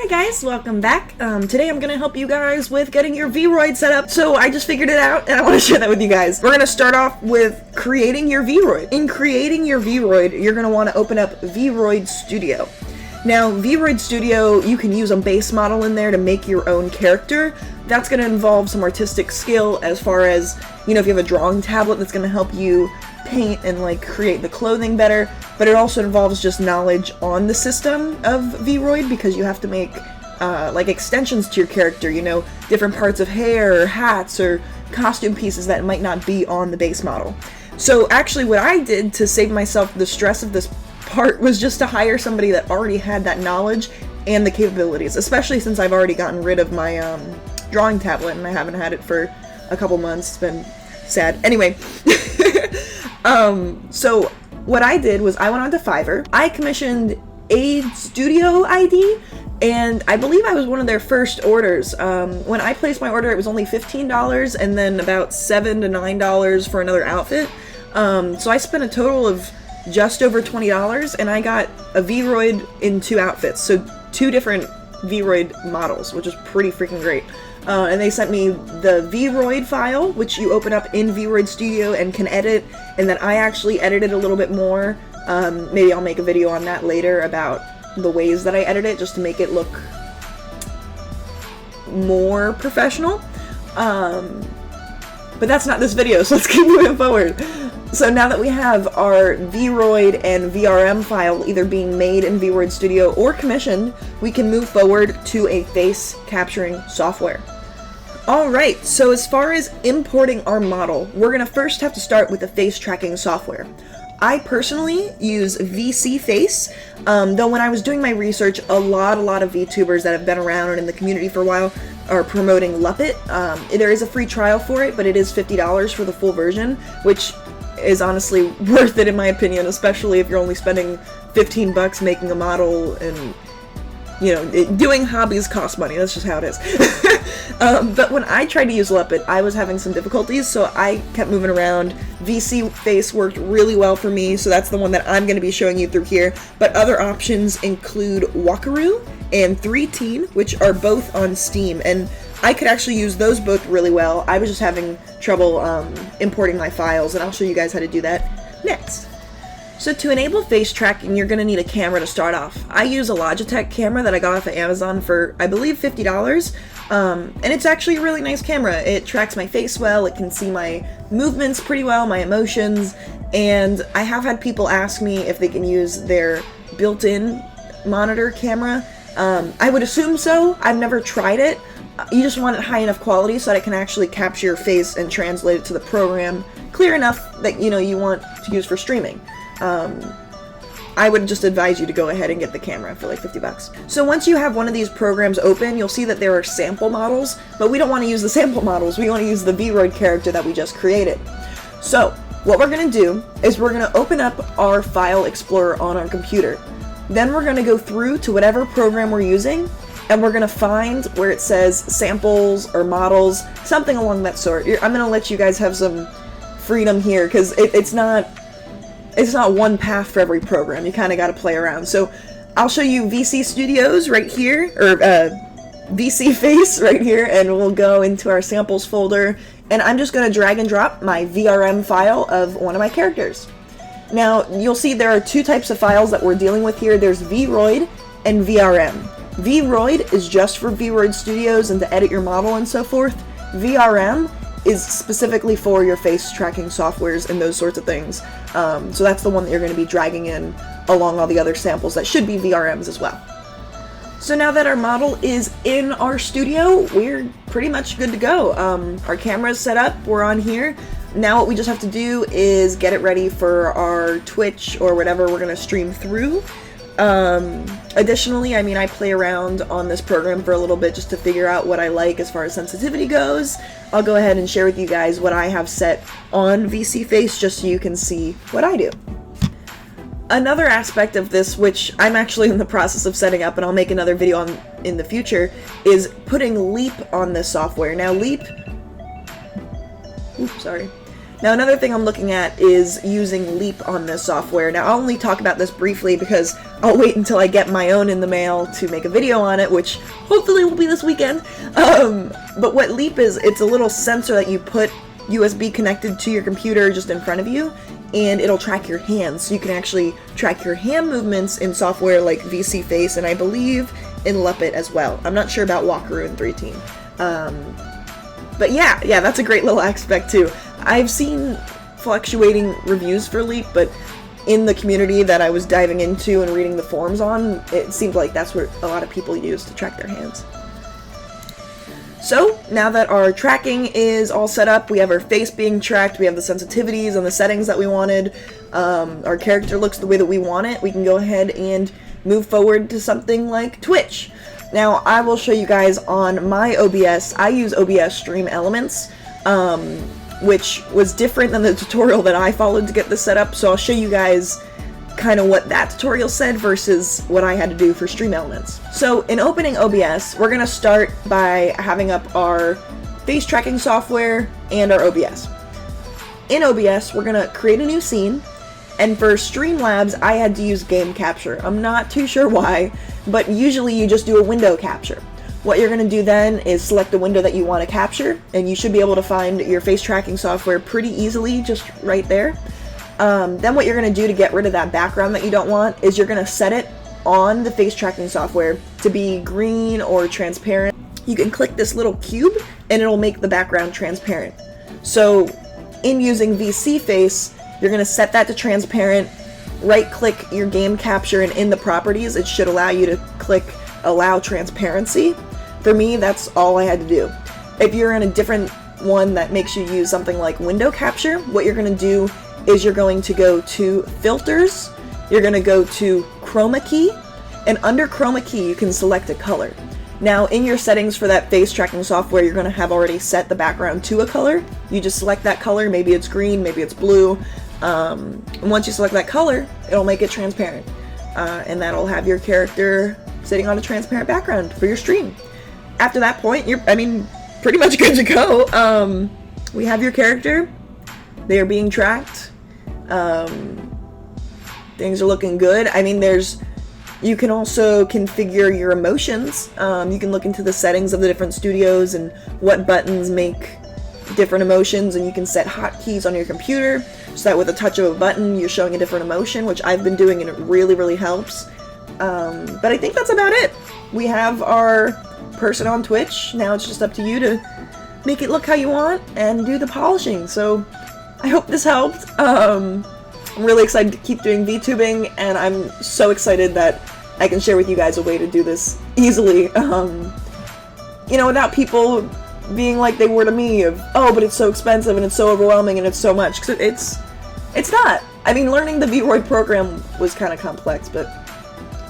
Hi guys, welcome back. Today I'm gonna help you guys with getting your VRoid set up. So I just figured it out and I want to share that with you guys. We're gonna start off with creating your VRoid. In creating your VRoid, you're gonna want to open up VRoid Studio. Now, VRoid Studio, you can use a base model in there to make your own character. That's gonna involve some artistic skill as far as, you know, if you have a drawing tablet that's gonna help you paint and like create the clothing better, but it also involves just knowledge on the system of VRoid because you have to make like extensions to your character, you know, different parts of hair or hats or costume pieces that might not be on the base model. So actually what I did to save myself the stress of this part was just to hire somebody that already had that knowledge and the capabilities, especially since I've already gotten rid of my drawing tablet and I haven't had it for a couple months. It's been sad. Anyway, so what I did was I went on to Fiverr. I commissioned a studio ID, and I believe I was one of their first orders. When I placed my order, it was only $15 and then about $7 to $9 for another outfit. So I spent a total of just over $20 and I got a VRoid in 2 outfits. So 2 different VRoid models, which is pretty freaking great. And they sent me the VRoid file, which you open up in VRoid Studio and can edit, and then I actually edited a little bit more. Maybe I'll make a video on that later about the ways that I edit it, just to make it look more professional. But that's not this video, so let's keep moving forward. So now that we have our VRoid and VRM file either being made in VRoid Studio or commissioned, we can move forward to a face capturing software. Alright, so as far as importing our model, we're going to first have to start with the face tracking software. I personally use VC Face, though when I was doing my research, a lot of VTubers that have been around and in the community for a while are promoting Luppet. There is a free trial for it, but it is $50 for the full version, which is honestly worth it in my opinion, especially if you're only spending 15 bucks making a model, and you know, doing hobbies costs money. That's just how it is. But when I tried to use Luppet, I was having some difficulties, so I kept moving around. VC Face worked really well for me, so that's the one that I'm going to be showing you through here. But other options include Wakaru and 3teen, which are both on Steam, and I could actually use those both really well. I was just having trouble importing my files, and I'll show you guys how to do that next. So to enable face tracking, you're going to need a camera to start off. I use a Logitech camera that I got off of Amazon for, I believe, $50. And it's actually a really nice camera. It tracks my face well, it can see my movements pretty well, my emotions, and I have had people ask me if they can use their built-in monitor camera. I would assume so. I've never tried it. You just want it high enough quality so that it can actually capture your face and translate it to the program clear enough that, you know, you want to use for streaming. I would just advise you to go ahead and get the camera for like 50 bucks. So once you have one of these programs open, you'll see that there are sample models, but we don't want to use the sample models. We want to use the VRoid character that we just created. So what we're going to do is we're going to open up our file explorer on our computer. Then we're going to go through to whatever program we're using, and we're going to find where it says samples or models, something along that sort. I'm going to let you guys have some freedom here because it's not one path for every program. You kind of got to play around. So I'll show you VC Studios right here, or VC Face right here, and we'll go into our samples folder, and I'm just going to drag and drop my VRM file of one of my characters. Now, you'll see there are 2 types of files that we're dealing with here. There's VRoid and VRM. VRoid is just for VRoid Studios and to edit your model and so forth. VRM is specifically for your face tracking softwares and those sorts of things. So that's the one that you're going to be dragging in along all the other samples that should be VRMs as well. So now that our model is in our studio, we're pretty much good to go. Our camera's set up, we're on here. Now what we just have to do is get it ready for our Twitch or whatever we're going to stream through. Additionally, I mean, I play around on this program for a little bit just to figure out what I like as far as sensitivity goes. I'll go ahead and share with you guys what I have set on VC Face just so you can see what I do. Another aspect of this, which I'm actually in the process of setting up and I'll make another video on in the future, is putting Leap on this software. Now Now another thing I'm looking at is using Leap on this software. Now I'll only talk about this briefly because I'll wait until I get my own in the mail to make a video on it, which hopefully will be this weekend. But what Leap is, it's a little sensor that you put USB connected to your computer just in front of you, and it'll track your hands. So you can actually track your hand movements in software like VC Face, and I believe in Leopit as well. I'm not sure about Wakaru and 3Team. But yeah, that's a great little aspect too. I've seen fluctuating reviews for Leap, but in the community that I was diving into and reading the forums on, it seemed like that's what a lot of people use to track their hands. So, now that our tracking is all set up, we have our face being tracked, we have the sensitivities and the settings that we wanted, our character looks the way that we want it, we can go ahead and move forward to something like Twitch. Now, I will show you guys on my OBS. I use OBS Stream Elements, which was different than the tutorial that I followed to get this set up, so I'll show you guys kind of what that tutorial said versus what I had to do for Stream Elements. So, in opening OBS, we're going to start by having up our face tracking software and our OBS. In OBS, we're going to create a new scene, and for Streamlabs, I had to use game capture. I'm not too sure why, but usually you just do a window capture. What you're going to do then is select the window that you want to capture, and you should be able to find your face tracking software pretty easily just right there. Then what you're going to do to get rid of that background that you don't want is you're going to set it on the face tracking software to be green or transparent. You can click this little cube and it'll make the background transparent. So in using VC Face, you're going to set that to transparent, right click your game capture, and in the properties it should allow you to click allow transparency. For me, that's all I had to do. If you're in a different one that makes you use something like window capture, what you're going to do is you're going to go to filters, you're going to go to chroma key, and under chroma key you can select a color. Now in your settings for that face tracking software, you're going to have already set the background to a color. You just select that color, maybe it's green, maybe it's blue, and once you select that color, it'll make it transparent, and that'll have your character sitting on a transparent background for your stream. After that point, you're, pretty much good to go. We have your character, they are being tracked, things are looking good. You can also configure your emotions. You can look into the settings of the different studios and what buttons make different emotions, and you can set hotkeys on your computer so that with a touch of a button you're showing a different emotion, which I've been doing and it really helps. But I think that's about it. We have our person on Twitch. Now it's just up to you to make it look how you want and do the polishing. So I hope this helped. I'm really excited to keep doing VTubing, and I'm so excited that I can share with you guys a way to do this easily. Without people being like they were to me of, oh, but it's so expensive and it's so overwhelming and it's so much. 'Cause it's not. Learning the VRoid program was kind of complex, but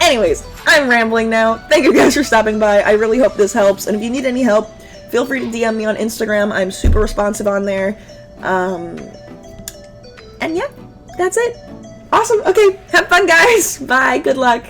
anyways, I'm rambling now. Thank you guys for stopping by. I really hope this helps, and if you need any help, feel free to DM me on Instagram. I'm super responsive on there. And yeah, that's it. Awesome. Okay, have fun, guys. Bye. Good luck.